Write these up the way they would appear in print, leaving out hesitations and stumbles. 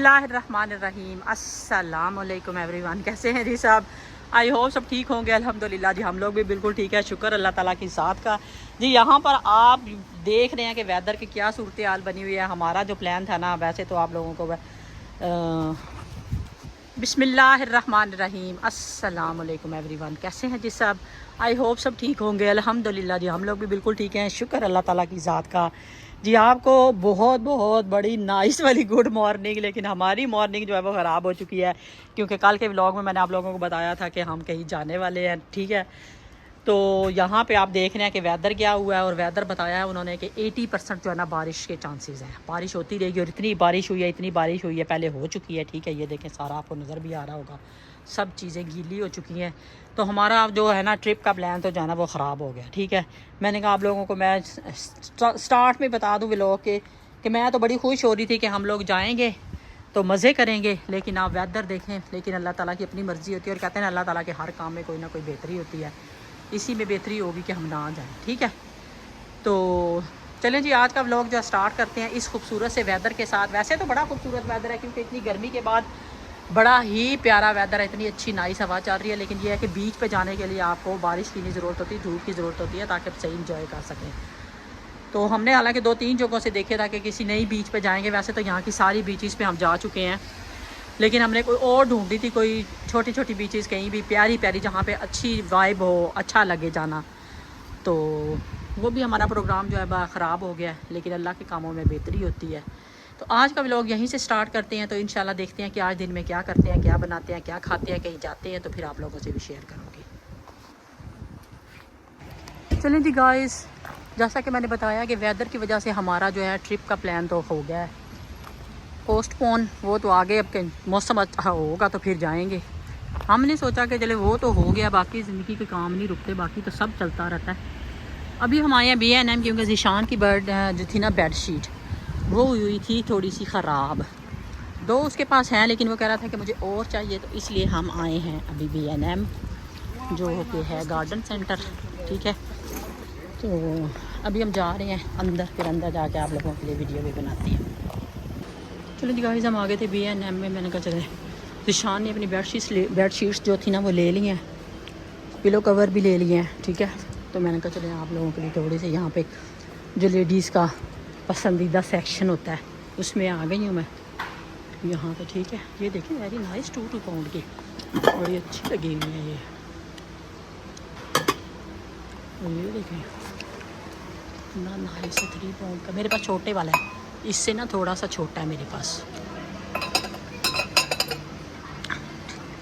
बिस्मिल्लाहिर्रहमानिर्रहीम। अस्सलामुअलैकुम एवरीवन, कैसे हैं जी साहब? आई होप सब ठीक होंगे। अल्हम्दुलिल्लाह जी, हम लोग भी बिल्कुल ठीक है, शुक्र अल्लाह ताला की ज़ात का जी। यहाँ पर आप देख रहे हैं कि वेदर की क्या सूरत हाल बनी हुई है। हमारा जो प्लान था ना, वैसे तो आप लोगों को बिस्मिल्लाहिर्रहमानिर्रहीम। अस्सलामुअलैकुम एवरीवन, कैसे हैं जी साहब? आई होप सब ठीक होंगे। अल्हम्दुलिल्लाह जी, हम लोग भी बिल्कुल ठीक हैं, शुक्र अल्लाह ताला की ज़ात का जी। आपको बहुत बहुत बड़ी नाइस वाली गुड मॉर्निंग। लेकिन हमारी मॉर्निंग जो है वो ख़राब हो चुकी है, क्योंकि कल के व्लॉग में मैंने आप लोगों को बताया था कि हम कहीं जाने वाले हैं, ठीक है। तो यहाँ पे आप देख रहे हैं कि वेदर क्या हुआ है, और वेदर बताया है उन्होंने कि 80% जो है ना बारिश के चांसेस हैं, बारिश होती रहेगी। और इतनी बारिश हुई है, इतनी बारिश हुई है, पहले हो चुकी है, ठीक है। ये देखें, सारा आपको नज़र भी आ रहा होगा, सब चीज़ें गीली हो चुकी हैं। तो हमारा जो है ना ट्रिप का प्लान तो जो है ना वो ख़राब हो गया, ठीक है। मैंने कहा आप लोगों को मैं स्टार्ट में बता दूँ व्लॉग के कि मैं तो बड़ी खुश हो रही थी कि हम लोग जाएँगे तो मज़े करेंगे, लेकिन आप वेदर देखें। लेकिन अल्लाह ताला की अपनी मर्ज़ी होती है, और कहते हैं अल्लाह ताला के हर काम में कोई ना कोई बेहतरी होती है। इसी में बेहतरी होगी कि हम ना जाएं, ठीक है। तो चलें जी, आज का व्लॉग जो स्टार्ट करते हैं इस खूबसूरत से वेदर के साथ। वैसे तो बड़ा खूबसूरत वेदर है, क्योंकि इतनी गर्मी के बाद बड़ा ही प्यारा वेदर है, इतनी अच्छी नाइस हवा चल रही है। लेकिन ये है कि बीच पे जाने के लिए आपको बारिश की नहीं ज़रूरत होती, धूप की ज़रूरत होती है, ताकि आप सही इंजॉय कर सकें। तो हमने हालांकि 2-3 जगहों से देखे था कि किसी नई बीच पे जाएंगे। वैसे तो यहाँ की सारी बीचेस पे हम जा चुके हैं, लेकिन हमने कोई और ढूंढी थी, कोई छोटी छोटी बीचेस कहीं भी प्यारी प्यारी, जहाँ पे अच्छी वाइब हो, अच्छा लगे जाना। तो वो भी हमारा प्रोग्राम जो है ख़राब हो गया है, लेकिन अल्लाह के कामों में बेहतरी होती है। तो आज का व्लॉग यहीं से स्टार्ट करते हैं। तो इंशाल्लाह देखते हैं कि आज दिन में क्या करते हैं, क्या बनाते हैं, क्या खाते हैं, कहीं जाते हैं तो फिर आप लोगों से भी शेयर करूँगी। चलें जी गाइस, जैसा कि मैंने बताया कि वेदर की वजह से हमारा जो है ट्रिप का प्लान तो हो गया है पोस्टपोन। वो तो आगे अब के मौसम अच्छा होगा तो फिर जाएंगे। हमने सोचा कि चले वो तो हो गया, बाकी ज़िंदगी के काम नहीं रुकते, बाकी तो सब चलता रहता है। अभी हम आए हैं B&M, क्योंकि ज़ीशान की जो थी ना बेडशीट, वो हुई थी थोड़ी सी ख़राब। 2 उसके पास हैं, लेकिन वो कह रहा था कि मुझे और चाहिए, तो इसलिए हम आए हैं अभी B&M, जो कि है गार्डन सेंटर, ठीक है। तो अभी हम जा रहे हैं अंदर, फिर अंदर जाके आप लोगों के लिए वीडियो भी बनाते हैं। चलो जी गाइस, हम आ गए थे B&M में। मैंने कहा चले, ज़ीशान ने अपनी बेडशीट्स जो थी ना वो ले ली हैं, पिलो कवर भी ले लिए हैं, ठीक है। तो मैंने कहा चले आप लोगों के लिए थोड़ी सी यहाँ पे जो लेडीज़ का पसंदीदा सेक्शन होता है उसमें आ गई हूँ मैं यहाँ पे, ठीक है। ये देखें, वेरी नाइस 2 पाउंड की, बड़ी अच्छी लगी हुई है ये। और ये देखें ना, नाइस है, 3 पाउंड का। मेरे पास छोटे वाला है, इससे ना थोड़ा सा छोटा है मेरे पास।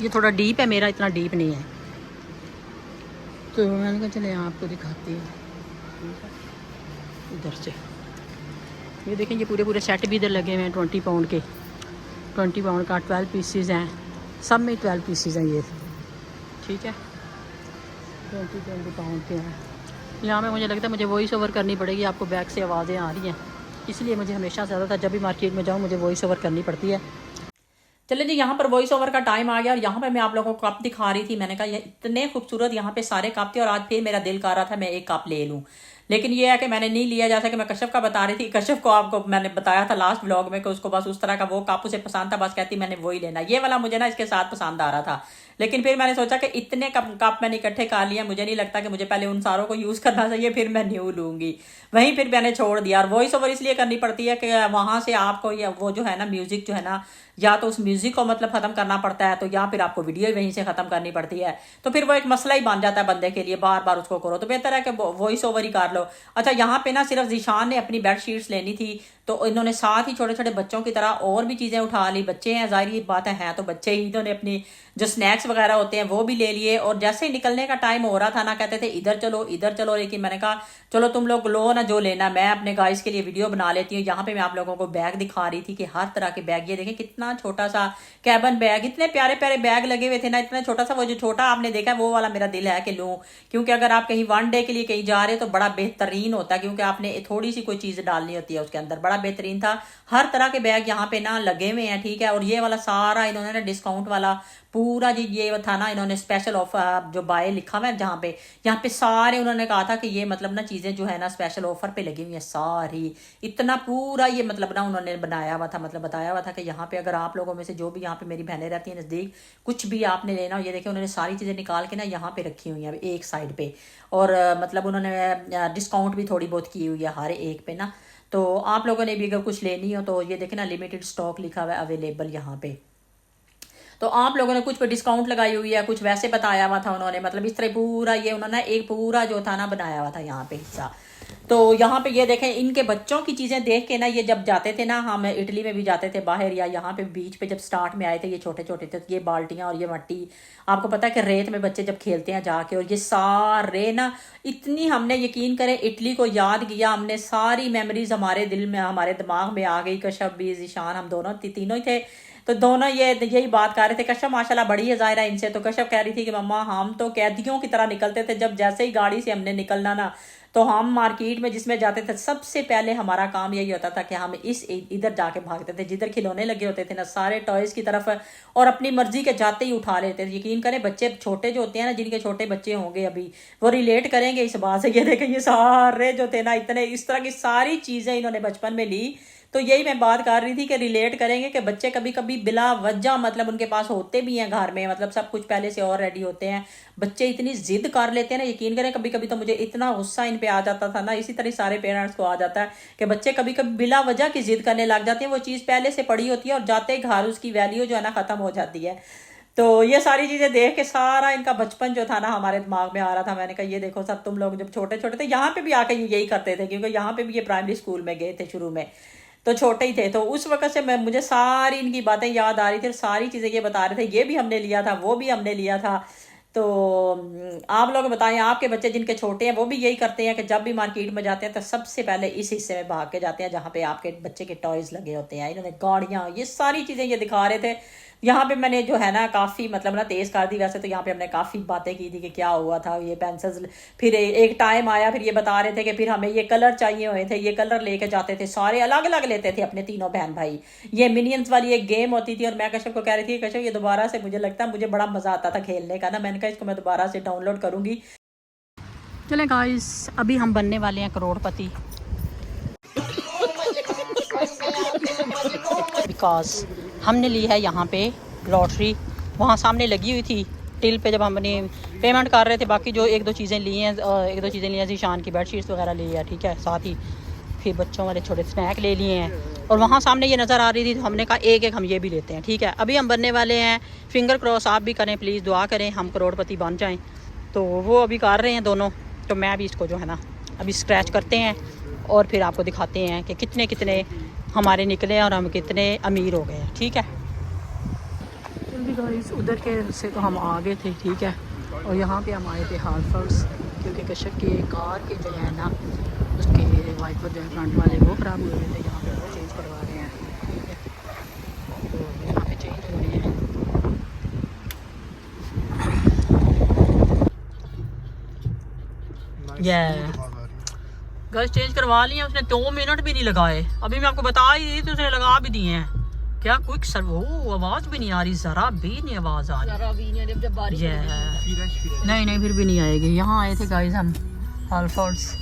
ये थोड़ा डीप है, मेरा इतना डीप नहीं है। तो मैंने कहा चले आपको दिखाती है इधर से। ये देखें, ये पूरे सेट भी इधर लगे हुए हैं 20 पाउंड के। 20 पाउंड का 12 पीसीज हैं, सब में 12 पीसीज हैं ये, ठीक है। 20 पाउंड के हैं। यहाँ में मुझे लगता है मुझे वॉइस ओवर करनी पड़ेगी, आपको बैक से आवाज़ें आ रही हैं, इसलिए मुझे हमेशा ज़्यादातर जब भी मार्केट में जाऊँ मुझे वॉइस ओवर करनी पड़ती है। चले जी, यहाँ पर वॉइस ओवर का टाइम आ गया, और यहाँ पर मैं आप लोगों को कप दिखा रही थी। मैंने कहा ये इतने खूबसूरत यहाँ पे सारे कप थे, और आज फिर मेरा दिल कर रहा था मैं एक कप ले लूँ, लेकिन ये है कि मैंने नहीं लिया। जैसा कि मैं कश्यप का बता रही थी, कश्यप को आपको मैंने बताया था लास्ट व्लॉग में कि उसको बस उस तरह का वो कप उसे पसंद था, बस कहती मैंने वही लेना। ये वाला मुझे ना इसके साथ पसंद आ रहा था, लेकिन फिर मैंने सोचा कि इतने कप मैंने इकट्ठे कर लिया, मुझे नहीं लगता कि मुझे पहले उन सारों को यूज़ करना चाहिए, फिर मैं न्यू लूँगी। वहीं फिर मैंने छोड़ दिया। और वॉइस ओवर इसलिए करनी पड़ती है कि वहाँ से आपको ये वो जो है ना म्यूज़िक जो है ना, या तो उस म्यूज़िक को मतलब ख़त्म करना पड़ता है, तो या फिर आपको वीडियो वहीं से ख़त्म करनी पड़ती है। तो फिर वो एक मसला ही बन जाता है बंदे के लिए, बार बार उसको करो, तो बेहतर है कि वॉइस ओवर ही कर लो। अच्छा, यहाँ पे ना सिर्फ ज़ीशान ने अपनी बेडशीट्स लेनी थी, तो इन्होंने साथ ही छोटे छोटे बच्चों की तरह और भी चीज़ें उठा ली। बच्चे हैं, जाहिर बात है तो बच्चे ही, इन्होंने अपनी जो स्नैक्स वगैरह होते हैं वो भी ले लिए। और जैसे ही निकलने का टाइम हो रहा था ना, कहते थे इधर चलो इधर चलो, लेकिन मैंने कहा चलो तुम लोग लो ना जो लेना, मैं अपने गाइस के लिए वीडियो बना लेती हूँ। यहाँ पे मैं आप लोगों को बैग दिखा रही थी कि हर तरह के बैग, ये देखें कितना छोटा सा कैबन बैग, इतने प्यारे प्यारे बैग लगे हुए थे ना, इतना छोटा सा। वो जो छोटा आपने देखा वो वाला मेरा दिल है कि लूँ, क्योंकि अगर आप कहीं 1 डे के लिए कहीं जा रहे हो तो बड़ा बेहतरीन होता है, क्योंकि आपने थोड़ी सी कोई चीज़ डालनी होती है उसके अंदर, बड़ा बड़ा बेहतरीन था। हर तरह के बैग यहाँ पे ना लगे हुए हैं, ठीक है। और ये वाला सारा इन्होंने ना डिस्काउंट वाला पूरा जी ये था ना, इन्होंने स्पेशल ऑफर जो बाय लिखा हुआ है जहाँ पे, यहाँ पे सारे उन्होंने कहा था कि ये मतलब ना चीज़ें जो है ना स्पेशल ऑफर पे लगी हुई हैं सारी। इतना पूरा ये मतलब ना उन्होंने बनाया हुआ था, मतलब बताया हुआ था कि यहाँ पे अगर आप लोगों में से जो भी यहाँ पे मेरी बहनें रहती हैं नज़दीक, कुछ भी आपने लेना हो, ये देखिए उन्होंने सारी चीज़ें निकाल के ना यहाँ पे रखी हुई हैं एक साइड पे। और मतलब उन्होंने डिस्काउंट भी थोड़ी बहुत की हुई है हर एक पे ना। तो आप लोगों ने भी अगर कुछ लेनी हो तो ये देखें ना, लिमिटेड स्टॉक लिखा हुआ है अवेलेबल यहाँ पे। तो आप लोगों ने कुछ पे डिस्काउंट लगाई हुई है, कुछ वैसे बताया हुआ था उन्होंने, मतलब इस तरह पूरा ये उन्होंने एक पूरा जो था ना बनाया हुआ था यहाँ पे हिस्सा। तो यहाँ पे ये देखें, इनके बच्चों की चीज़ें देख के ना, ये जब जाते थे ना, हम इटली में भी जाते थे बाहर, या यहाँ पे बीच पे जब स्टार्ट में आए थे, ये छोटे छोटे थे, ये बाल्टियाँ और ये मट्टी, आपको पता है कि रेत में बच्चे जब खेलते हैं जाके, और ये सारे ना इतनी, हमने यकीन करें इटली को याद किया हमने, सारी मेमोरीज हमारे दिल में हमारे दिमाग में आ गई। कश्यप भी, ज़ीशान, हम दोनों तीनों ही थे। तो दोनों ये यही बात कर रहे थे। कश्यप माशाल्लाह बड़ी है ज़ाहिरा इनसे, तो कश्यप कह रही थी कि मम्मा हम तो कैदियों की तरह निकलते थे, जब जैसे ही गाड़ी से हमने निकलना ना, तो हम मार्केट में जिसमें जाते थे सबसे पहले हमारा काम यही होता था कि हम इधर जाके भागते थे, जिधर खिलौने लगे होते थे ना सारे टॉयज़ की तरफ, और अपनी मर्जी के जाते ही उठा लेते थे। यकीन करें बच्चे छोटे जो होते हैं ना, जिनके छोटे बच्चे होंगे अभी, वो रिलेट करेंगे इस बात से। ये देखें ये सारे जो थे ना, इतने इस तरह की सारी चीज़ें इन्होंने बचपन में ली। तो यही मैं बात कर रही थी कि रिलेट करेंगे कि बच्चे कभी कभी बिला वजह, मतलब उनके पास होते भी हैं घर में, मतलब सब कुछ पहले से और रेडी होते हैं, बच्चे इतनी जिद कर लेते हैं ना, यकीन करें कभी कभी तो मुझे इतना गुस्सा इन पे आ जाता था ना, इसी तरह सारे पेरेंट्स को आ जाता है कि बच्चे कभी कभी बिला वजह की जिद करने लग जाते हैं। वो चीज़ पहले से पड़ी होती है और जाते घर उसकी वैल्यू जो है ना ख़त्म हो जाती है। तो ये सारी चीज़ें देख के सारा इनका बचपन जो था ना हमारे दिमाग में आ रहा था। मैंने कहा ये देखो सब तुम लोग जब छोटे छोटे थे, यहाँ पे भी आके यही करते थे, क्योंकि यहाँ पे भी ये प्राइमरी स्कूल में गए थे शुरू में, तो छोटे ही थे। तो उस वक्त से मुझे सारी इनकी बातें याद आ रही थी और सारी चीज़ें ये बता रहे थे, ये भी हमने लिया था, वो भी हमने लिया था। तो आप लोग बताएं, आपके बच्चे जिनके छोटे हैं वो भी यही करते हैं कि जब भी मार्केट में जाते हैं तो सबसे पहले इस हिस्से में भाग के जाते हैं जहाँ पे आपके बच्चे के टॉयज़ लगे होते हैं। इन्होंने गाड़ियाँ, ये सारी चीज़ें ये दिखा रहे थे। यहाँ पे मैंने जो है ना काफ़ी मतलब ना तेज़ कर दी, वैसे तो यहाँ पे हमने काफ़ी बातें की थी कि क्या हुआ था, ये पेंसिल्स, फिर एक टाइम आया, फिर ये बता रहे थे कि फिर हमें ये कलर चाहिए हुए थे, ये कलर लेके जाते थे, सारे अलग अलग लेते थे अपने तीनों बहन भाई। ये मिनियंस वाली एक गेम होती थी, और मैं कश्यप को कह रही थी, कश्यप ये दोबारा से, मुझे लगता है मुझे बड़ा मज़ा आता था खेलने का ना, मैंने कहा इसको मैं दोबारा से डाउनलोड करूँगी। चलें गाइस, अभी हम बनने वाले हैं करोड़पति, बिकॉज हमने ली है यहाँ पे लॉटरी। वहाँ सामने लगी हुई थी टिल पे, जब हमने पेमेंट कर रहे थे। बाकी जो एक दो चीज़ें ली हैं, ज़ीशान की बेडशीट्स वगैरह ली है, ठीक है, साथ ही फिर बच्चों वाले छोटे स्नैक ले लिए हैं। और वहाँ सामने ये नज़र आ रही थी, तो हमने कहा एक एक हम ये भी लेते हैं, ठीक है। अभी हम बनने वाले हैं, फिंगर क्रॉस आप भी करें प्लीज़, दुआ करें हम करोड़पति बन जाएँ। तो वो अभी कर रहे हैं दोनों, तो मैं भी इसको जो है ना अभी स्क्रैच करते हैं और फिर आपको दिखाते हैं कि कितने कितने हमारे निकले और हम कितने अमीर हो गए, ठीक है। जल्दी गाइस, उधर के से तो हम आ गए थे, ठीक है। और यहाँ पे हम आए थे हालफर्स, क्योंकि कश्यप की कार के जो है ना उसके वाइपर जो है फ्रंट वाले वो ख़राब हुए थे, यहाँ पे वो चेंज करवा रहे हैं, ठीक है। तो यहाँ पे चेंज हो रहे हैं। गैस चेंज करवा लिए, उसने 2 मिनट भी नहीं लगाए। अभी मैं आपको बता ही दी तो उसने लगा भी दिए हैं। क्या क्विक सर, वो आवाज़ भी नहीं आ रही, ज़रा भी नहीं आवाज़ आ रही। नहीं फिर भी नहीं आएगी। यहाँ आए थे गाइस हम हालफोर्ड्स।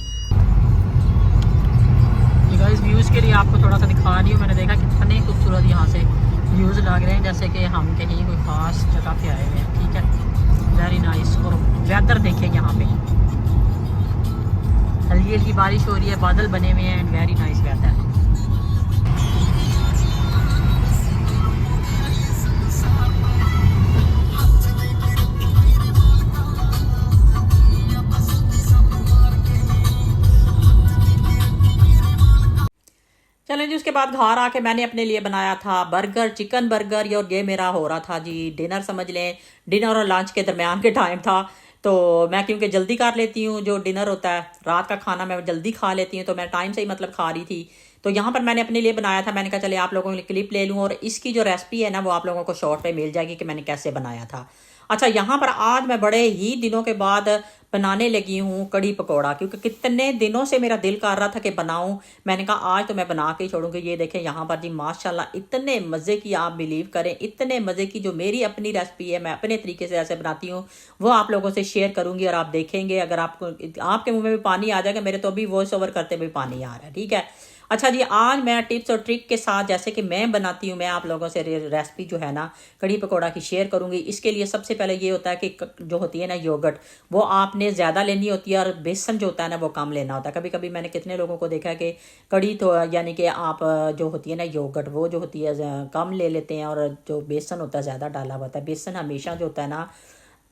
गाइस व्यूज़ के लिए आपको थोड़ा सा दिखा रही हूँ। मैंने देखा कितने खूबसूरत यहाँ से व्यूज़ लग रहे हैं, जैसे कि हम कहीं कोई ख़ास जगह पे आए हुए हैं, ठीक है। Very nice. और वेदर देखें यहाँ पे, हल्की हल्की बारिश हो रही है, बादल बने हुए हैं, वेरी नाइस वेदर। चलें जी, उसके बाद घर आके मैंने अपने लिए बनाया था बर्गर, चिकन बर्गर। और ये मेरा हो रहा था जी डिनर, समझ लें डिनर और लंच के दरमियान के टाइम था। तो मैं क्योंकि जल्दी कर लेती हूँ, जो डिनर होता है रात का खाना मैं जल्दी खा लेती हूँ, तो मैं टाइम से ही मतलब खा रही थी। तो यहाँ पर मैंने अपने लिए बनाया था। मैंने कहा चले आप लोगों के लिए क्लिप ले लूँ और इसकी जो रेसिपी है ना वो आप लोगों को शॉर्ट पे मिल जाएगी कि मैंने कैसे बनाया था। अच्छा, यहाँ पर आज मैं बड़े ही दिनों के बाद बनाने लगी हूँ कड़ी पकौड़ा, क्योंकि कितने दिनों से मेरा दिल कर रहा था कि बनाऊँ। मैंने कहा आज तो मैं बना के ही छोड़ूंगी। ये देखें यहाँ पर जी माशाल्लाह इतने मज़े की, आप बिलीव करें इतने मज़े की जो मेरी अपनी रेसिपी है, मैं अपने तरीके से ऐसे बनाती हूँ वो आप लोगों से शेयर करूँगी और आप देखेंगे। अगर आपको, आपके मुँह में भी पानी आ जाएगा, मेरे तो अभी वॉइस ओवर करते हुए पानी आ रहा है। ठीक है। अच्छा जी, आज मैं टिप्स और ट्रिक के साथ जैसे कि मैं बनाती हूँ, मैं आप लोगों से रेसिपी जो है ना कड़ी पकौड़ा की शेयर करूंगी। इसके लिए सबसे पहले ये होता है कि जो होती है ना योगर्ट, वो आपने ज़्यादा लेनी होती है, और बेसन जो होता है ना वो कम लेना होता है। कभी कभी मैंने कितने लोगों को देखा है कि कड़ी तो यानी कि आप जो होती है ना योगर्ट, वो जो होती है कम ले लेते हैं, और जो बेसन होता है ज़्यादा डाला होता है। बेसन हमेशा जो होता है ना,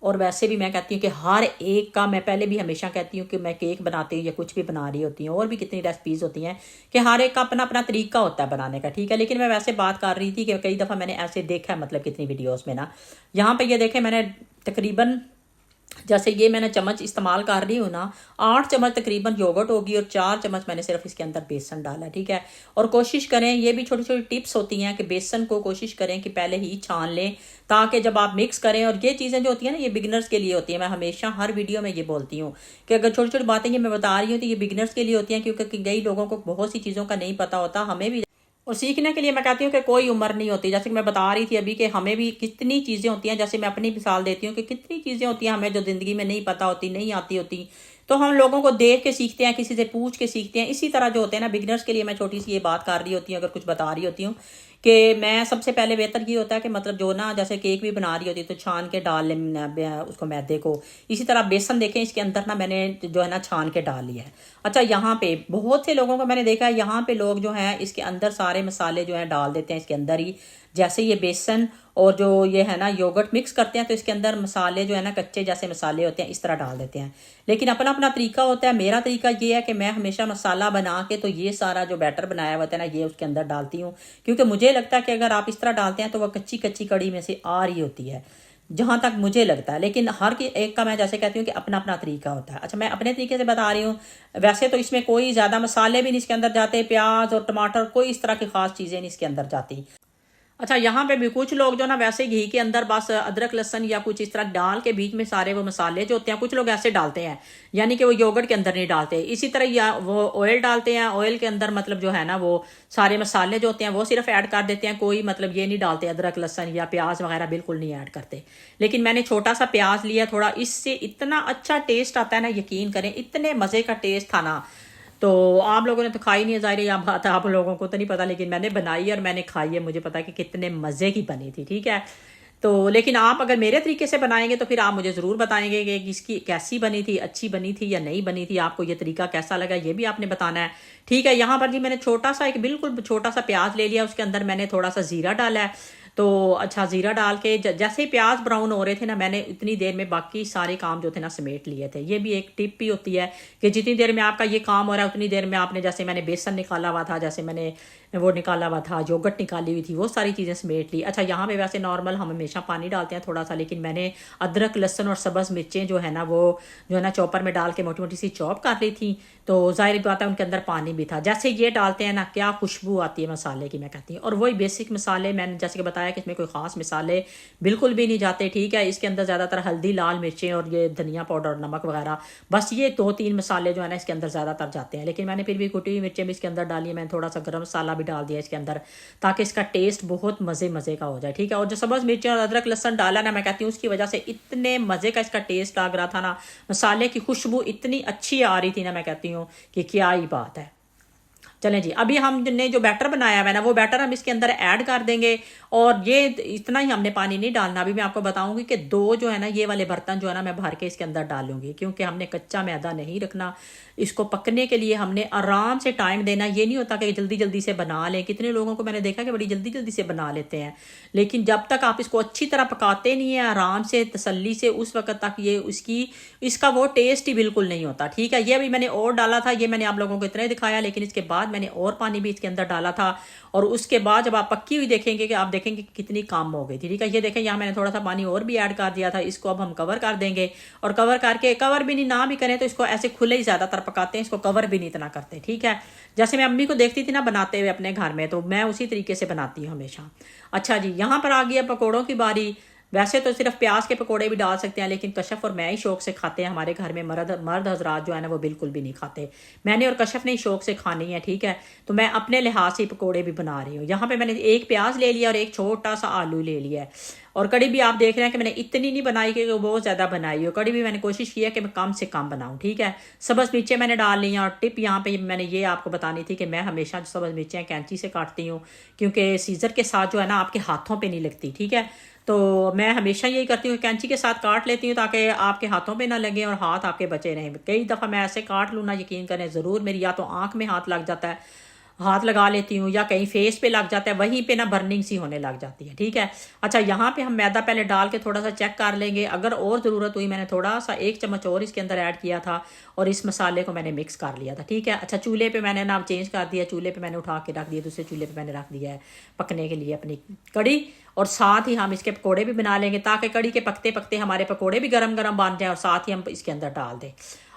और वैसे भी मैं कहती हूँ कि हर एक का, मैं पहले भी हमेशा कहती हूँ कि मैं केक बनाती हूँ या कुछ भी बना रही होती हूँ, और भी कितनी रेसिपीज़ होती हैं कि हर एक का अपना अपना तरीका होता है बनाने का। ठीक है। लेकिन मैं वैसे बात कर रही थी कि कई दफ़ा मैंने ऐसे देखा है, मतलब कितनी वीडियोज़ में ना, यहाँ पे ये देखें मैंने तकरीबन, जैसे ये मैंने चम्मच इस्तेमाल कर रही हूँ ना, 8 चम्मच तकरीबन योगर्ट होगी, और 4 चम्मच मैंने सिर्फ इसके अंदर बेसन डाला। ठीक है। और कोशिश करें, ये भी छोटी छोटी टिप्स होती हैं कि बेसन को कोशिश करें कि पहले ही छान लें, ताकि जब आप मिक्स करें, और ये चीज़ें जो होती हैं ना ये बिगिनर्स के लिए होती हैं। मैं हमेशा हर वीडियो में ये बोलती हूँ कि अगर छोटी छोटी बातें ये मैं बता रही हूँ तो ये बिगिनर्स के लिए होती हैं, क्योंकि कई लोगों को बहुत सी चीज़ों का नहीं पता होता। हमें भी, और सीखने के लिए मैं कहती हूँ कि कोई उम्र नहीं होती। जैसे कि मैं बता रही थी अभी कि हमें भी कितनी चीज़ें होती हैं, जैसे मैं अपनी मिसाल देती हूँ कि कितनी चीज़ें होती हैं हमें जो ज़िंदगी में नहीं पता होती, नहीं आती होती, तो हम लोगों को देख के सीखते हैं, किसी से पूछ के सीखते हैं। इसी तरह जो होते हैं ना बिगिनर्स के लिए मैं छोटी सी ये बात कर रही होती हूँ, अगर कुछ बता रही होती हूँ कि मैं सबसे पहले बेहतर ये होता है कि मतलब जो ना, जैसे केक भी बना रही होती है तो छान के डाल लें उसको, मैदे को। इसी तरह बेसन देखें इसके अंदर ना मैंने जो है ना छान के डाल लिया है। अच्छा, यहाँ पे बहुत से लोगों को मैंने देखा है, यहाँ पे लोग जो हैं इसके अंदर सारे मसाले जो हैं डाल देते हैं इसके अंदर ही। जैसे ये बेसन और जो ये है ना योगर्ट मिक्स करते हैं तो इसके अंदर मसाले जो है ना कच्चे जैसे मसाले होते हैं इस तरह डाल देते हैं। लेकिन अपना अपना तरीका होता है। मेरा तरीका ये है कि मैं हमेशा मसाला बना के तो ये सारा जो बैटर बनाया हुआ है ना ये उसके अंदर डालती हूँ, क्योंकि मुझे लगता है कि अगर आप इस तरह डालते हैं तो वह कच्ची कच्ची कड़ी में से आ रही होती है, जहां तक मुझे लगता है। लेकिन हर की एक का मैं जैसे कहती हूँ कि अपना अपना तरीका होता है। अच्छा, मैं अपने तरीके से बता रही हूँ। वैसे तो इसमें कोई ज़्यादा मसाले भी नहीं इसके अंदर जाते, प्याज और टमाटर कोई इस तरह की खास चीज़ें नहीं इसके अंदर जाती। अच्छा, यहाँ पे भी कुछ लोग जो ना वैसे घी के अंदर बस अदरक लहसुन या कुछ इस तरह डाल के बीच में सारे वो मसाले जो होते हैं, कुछ लोग ऐसे डालते हैं, यानी कि वो योगर्ट के अंदर नहीं डालते। इसी तरह या वो ऑयल डालते हैं, ऑयल के अंदर मतलब जो है ना वो सारे मसाले जो होते हैं वो सिर्फ ऐड कर देते हैं। कोई मतलब ये नहीं डालते अदरक लहसुन या प्याज वगैरह, बिल्कुल नहीं ऐड करते। लेकिन मैंने छोटा सा प्याज लिया थोड़ा, इससे इतना अच्छा टेस्ट आता है ना, यकीन करें इतने मज़े का टेस्ट था ना। तो आप लोगों ने तो खाई नहीं है, ज़ाहिर है बात है, आप लोगों को तो नहीं पता, लेकिन मैंने बनाई और मैंने खाई है, मुझे पता है कि कितने मज़े की बनी थी। ठीक है। तो लेकिन आप अगर मेरे तरीके से बनाएंगे तो फिर आप मुझे ज़रूर बताएंगे कि इसकी कैसी बनी थी, अच्छी बनी थी या नहीं बनी थी, आपको ये तरीका कैसा लगा ये भी आपने बताना है। ठीक है। यहाँ पर जी मैंने छोटा सा, एक बिल्कुल छोटा सा प्याज ले लिया, उसके अंदर मैंने थोड़ा सा ज़ीरा डाला है। तो अच्छा, ज़ीरा डाल के जैसे ही प्याज ब्राउन हो रहे थे ना, मैंने इतनी देर में बाकी सारे काम जो थे ना समेट लिए थे। ये भी एक टिप भी होती है कि जितनी देर में आपका ये काम हो रहा है उतनी देर में आपने, जैसे मैंने बेसन निकाला हुआ था, जैसे मैंने वो निकाला हुआ था, योगर्ट निकाली हुई थी, वो सारी चीज़ें समेट ली। अच्छा, यहाँ पे वैसे नॉर्मल हम हमेशा पानी डालते हैं थोड़ा सा, लेकिन मैंने अदरक लहसुन और सब्ज़ मिर्चें जो है ना वो जो है ना चॉपर में डाल के मोटी मोटी सी चॉप कर ली थी। तो ज़ाहिर बात है उनके अंदर पानी भी था। जैसे ये डालते हैं ना, क्या खुशबू आती है मसाले की, मैं कहती हूँ। और वही बेसिक मसाले मैंने जैसे कि बताया कि इसमें कोई ख़ास मसाले बिल्कुल भी नहीं जाते। ठीक है। इसके अंदर ज़्यादातर हल्दी, लाल मिर्चें और ये धनिया पाउडर, नमक वगैरह, बस ये 2-3 मसाले जो है ना इसके अंदर ज़्यादातर जाते हैं। लेकिन मैंने फिर भी कुटी हुई मिर्चें भी इसके अंदर डाली है, मैंने थोड़ा सा गर्म मसाला भी डाल दिया इसके अंदर, ताकि इसका टेस्ट बहुत मज़े का हो जाए। ठीक है। और जो सब्ज़ मिर्चें और अदरक लहसुन डाला ना, मैं कहती हूँ उसकी वजह से इतने मज़े का इसका टेस्ट लग रहा था ना, मसाले की खुशबू इतनी अच्छी आ रही थी ना, मैं कहती हूँ कि क्या ही बात है। चलें जी, अभी हमने जो बैटर बनाया हुआ है ना वो बैटर हम इसके अंदर ऐड कर देंगे। और ये इतना ही हमने पानी नहीं डालना। अभी मैं आपको बताऊंगी कि 2 जो है ना ये वाले बर्तन जो है ना मैं भर के इसके अंदर डालूंगी, क्योंकि हमने कच्चा मैदा नहीं रखना। इसको पकने के लिए हमने आराम से टाइम देना। ये नहीं होता कि जल्दी जल्दी से बना लें। कितने लोगों को मैंने देखा कि बड़ी जल्दी जल्दी से बना लेते हैं, लेकिन जब तक आप इसको अच्छी तरह पकाते नहीं है आराम से तसल्ली से, उस वक्त तक ये इसका वो टेस्ट ही बिल्कुल नहीं होता। ठीक है। ये अभी मैंने और डाला था, ये मैंने आप लोगों को इतना ही दिखाया, लेकिन इसके बाद मैंने और पानी भी इसके अंदर डाला था। और उसके बाद जब आप पक्की हुई देखेंगे कि आप देखेंगे कितनी कम हो गई थी। ठीक है। ये देखें, यहाँ मैंने थोड़ा सा पानी और भी ऐड कर दिया था। इसको अब हम कवर कर देंगे, और कवर करके, कवर भी नहीं ना भी करें तो इसको ऐसे खुले ही ज़्यादातर पकाते हैं, इसको कवर भी नहीं इतना करते। ठीक है। जैसे मैं अम्मी को देखती थी ना बनाते हुए अपने घर में, तो मैं उसी तरीके से बनाती हूँ हमेशा। अच्छा जी, यहाँ पर आ गया पकौड़ों की बारी। वैसे तो सिर्फ प्याज के पकोड़े भी डाल सकते हैं, लेकिन कशफ और मैं ही शौक से खाते हैं। हमारे घर में मर्द हजरात जो है ना वो बिल्कुल भी नहीं खाते। मैंने और कशफ ने ही शौक से खानी है, ठीक है। तो मैं अपने लिहाज से पकोड़े भी बना रही हूँ। यहाँ पे मैंने एक प्याज ले लिया और एक छोटा सा आलू ले लिया है। और कड़ी भी आप देख रहे हैं कि मैंने इतनी नहीं बनाई कि वो बहुत ज़्यादा बनाई हो। कड़ी भी मैंने कोशिश की है कि मैं कम से कम बनाऊँ, ठीक है। सब्ज़ मिर्चें मैंने डाल ली हैं। और टिप यहाँ पे मैंने ये आपको बतानी थी कि मैं हमेशा जो सब्ज़ मिर्चें कैंची से काटती हूँ, क्योंकि सीज़र के साथ जो है ना आपके हाथों पे नहीं लगती, ठीक है। तो मैं हमेशा यही करती हूँ, कैंची के साथ काट लेती हूँ ताकि आपके हाथों पे ना लगे और हाथ आपके बचे रहें। कई दफ़ा मैं ऐसे काट लूँ ना, यकीन करें ज़रूर मेरी या तो आँख में हाथ लग जाता है, हाथ लगा लेती हूँ, या कहीं फेस पे लग जाता है, वहीं पे ना बर्निंग सी होने लग जाती है, ठीक है। अच्छा, यहाँ पे हम मैदा पहले डाल के थोड़ा सा चेक कर लेंगे। अगर और ज़रूरत हुई मैंने थोड़ा सा 1 चम्मच और इसके अंदर ऐड किया था और इस मसाले को मैंने मिक्स कर लिया था, ठीक है। अच्छा, चूल्हे पे मैंने ना चेंज कर दिया, चूल्हे पे मैंने उठा के रख दिया, दूसरे चूल्हे पे मैंने रख दिया है पकने के लिए अपनी कड़ी। और साथ ही हम इसके पकोड़े भी बना लेंगे ताकि कड़ी के पकते पकते हमारे पकोड़े भी गरम गरम बन जाए और साथ ही हम इसके अंदर डाल दें।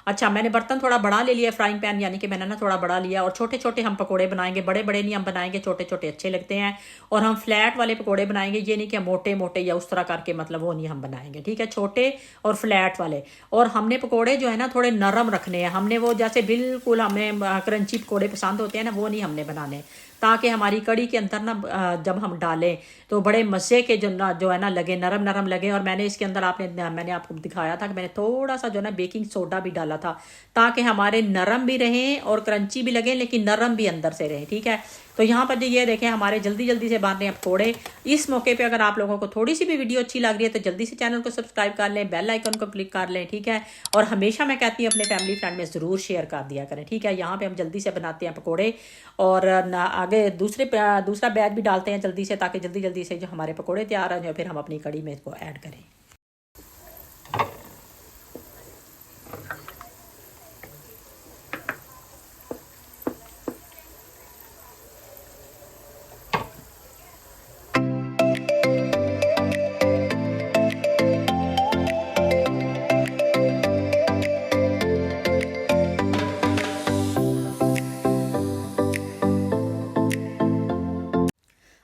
अच्छा, मैंने बर्तन थोड़ा बड़ा ले लिया, फ्राइंग पैन यानी कि मैंने ना थोड़ा बड़ा लिया। और छोटे छोटे हम पकोड़े बनाएंगे, बड़े बड़े नहीं हम बनाएंगे, छोटे छोटे अच्छे लगते हैं। और हम फ्लैट वाले पकोड़े बनाएंगे, ये नहीं कि मोटे मोटे या उस तरह करके, मतलब वो नहीं हम बनाएंगे, ठीक है। छोटे और फ्लैट वाले। और हमने पकोड़े जो है ना थोड़े नरम रखने हैं। हमने वो जैसे बिल्कुल हमें क्रंची पकोड़े पसंद होते हैं ना, वो नहीं हमने बनाने, ताकि हमारी कड़ी के अंदर ना जब हम डालें तो बड़े मज़े के जो है ना लगे, नरम नरम लगे। और मैंने इसके अंदर मैंने आपको दिखाया था कि मैंने थोड़ा सा जो है ना बेकिंग सोडा भी डाला था, ताकि हमारे नरम भी रहें और क्रंची भी लगे, लेकिन नरम भी अंदर से रहें, ठीक है। तो यहाँ पर ये देखें हमारे जल्दी जल्दी से बन रहे हैं पकोड़े। इस मौके पे अगर आप लोगों को थोड़ी सी भी वीडियो अच्छी लग रही है तो जल्दी से चैनल को सब्सक्राइब कर लें, बेल आइकन को क्लिक कर लें, ठीक है। और हमेशा मैं कहती हूँ अपने फैमिली फ्रेंड में ज़रूर शेयर कर दिया करें, ठीक है। यहाँ पे हम जल्दी से बनाते हैं पकोड़े और आगे दूसरा बैच भी डालते हैं जल्दी से, ताकि जल्दी जल्दी से जो हमारे पकोड़े तैयार हो जाए, फिर हम अपनी कड़ी में इसको ऐड करें।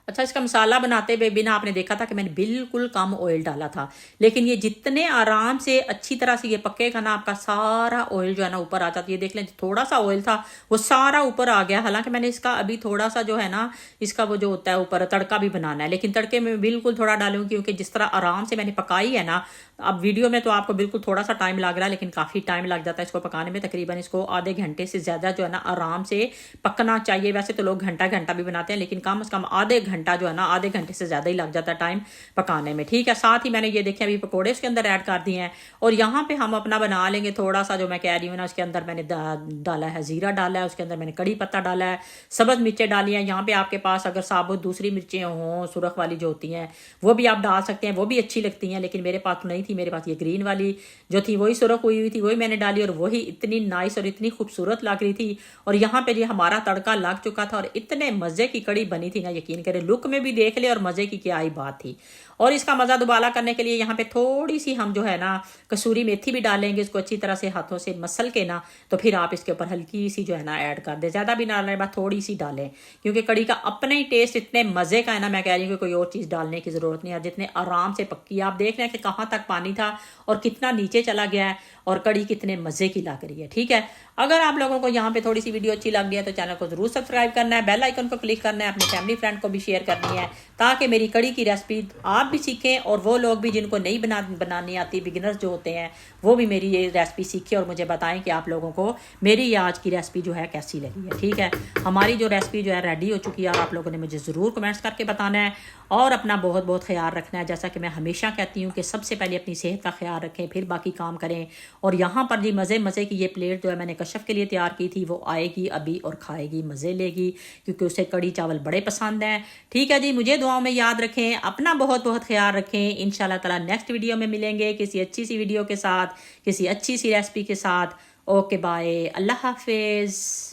अच्छा, इसका मसाला बनाते हुए बिना आपने देखा था कि मैंने बिल्कुल कम ऑयल डाला था, लेकिन ये जितने आराम से अच्छी तरह से ये पकेगा ना, आपका सारा ऑयल जो है ना ऊपर आ जाता है। ये देख लें, थोड़ा सा ऑयल था वो सारा ऊपर आ गया। हालांकि मैंने इसका अभी थोड़ा सा जो है ना इसका वो जो होता है ऊपर तड़का भी बनाना है, लेकिन तड़के में बिल्कुल थोड़ा डालूंगी, क्योंकि जिस तरह आराम से मैंने पकाई है ना, अब वीडियो में तो आपको बिल्कुल थोड़ा सा टाइम लग रहा है, लेकिन काफ़ी टाइम लग जाता है इसको पकाने में। तकरीबन इसको आधे घंटे से ज़्यादा जो है ना आराम से पकना चाहिए। वैसे तो लोग घंटा घंटा भी बनाते हैं, लेकिन कम से कम आधे घंटा जो है ना, आधे घंटे से ज़्यादा ही लग जाता है टाइम पकाने में, ठीक है। साथ ही मैंने ये देखे अभी पकोड़े उसके अंदर ऐड कर दिए हैं। और यहाँ पे हम अपना बना लेंगे थोड़ा सा, जो मैं कह रही हूँ ना, उसके अंदर मैंने डाला है ज़ीरा, डाला है उसके अंदर मैंने कड़ी पत्ता डाला है, सब्ज़ मिर्चें डाली हैं। यहाँ पे आपके पास अगर साबुत दूसरी मिर्चें हों, सुरख वाली जो होती हैं, वो भी आप डाल सकते हैं, वो भी अच्छी लगती हैं, लेकिन मेरे पास तो नहीं थी। मेरे पास ये ग्रीन वाली जो थी वही सुरख हुई थी, वही मैंने डाली और वही इतनी नाइस और इतनी खूबसूरत लग रही थी। और यहाँ पे ये हमारा तड़का लग चुका था और इतने मज़े की कड़ी बनी थी ना, यकीन करें। लुक में भी देख ले और मज़े की क्या ही बात थी। और इसका मज़ा दोबारा करने के लिए यहाँ पे थोड़ी सी हम जो है ना कसूरी मेथी भी डालेंगे, इसको अच्छी तरह से हाथों से मसल के ना, तो फिर आप इसके ऊपर हल्की सी जो है ना ऐड कर दें। ज़्यादा भी ना डालें, बस थोड़ी सी डालें, क्योंकि कड़ी का अपना ही टेस्ट इतने मज़े का है ना, मैं कह रही हूँ कि कोई और चीज़ डालने की ज़रूरत नहीं है। जितने आराम से पक्की, आप देख रहे हैं कि कहाँ तक पानी था और कितना नीचे चला गया है, और कड़ी कितने मज़े की लग रही है, ठीक है। अगर आप लोगों को यहाँ पे थोड़ी सी वीडियो अच्छी लग रही है तो चैनल को ज़रूर सब्सक्राइब करना है, बेल आइकन को क्लिक करना है, अपने फैमिली फ्रेंड को भी शेयर करनी है, ताकि मेरी कड़ी की रेसिपी आप भी सीखें और वो लोग भी जिनको नहीं बनानी आती, बिगिनर्स जो होते हैं, वो भी मेरी ये रेसिपी सीखें और मुझे बताएं कि आप लोगों को मेरी ये आज की रेसिपी जो है कैसी लगी है, ठीक है। हमारी जो रेसिपी जो है रेडी हो चुकी है और आप लोगों ने मुझे ज़रूर कमेंट्स करके बताना है और अपना बहुत बहुत ख्याल रखना है। जैसा कि मैं हमेशा कहती हूँ कि सबसे पहले अपनी सेहत का ख्याल रखें, फिर बाकी काम करें। और यहाँ पर जी मज़े की ये प्लेट जो है मैंने कशफ के लिए तैयार की थी, वो आएगी अभी और खाएगी, मज़े लेगी, क्योंकि उसे कड़ी चावल बड़े पसंद हैं, ठीक है जी। मुझे दुआओं में याद रखें, अपना बहुत बहुत ख्याल रखें। इंशाल्लाह ताला नेक्स्ट वीडियो में मिलेंगे किसी अच्छी सी वीडियो के साथ, किसी अच्छी सी रेसिपी के साथ। ओके बाय, अल्लाह हाफिज़।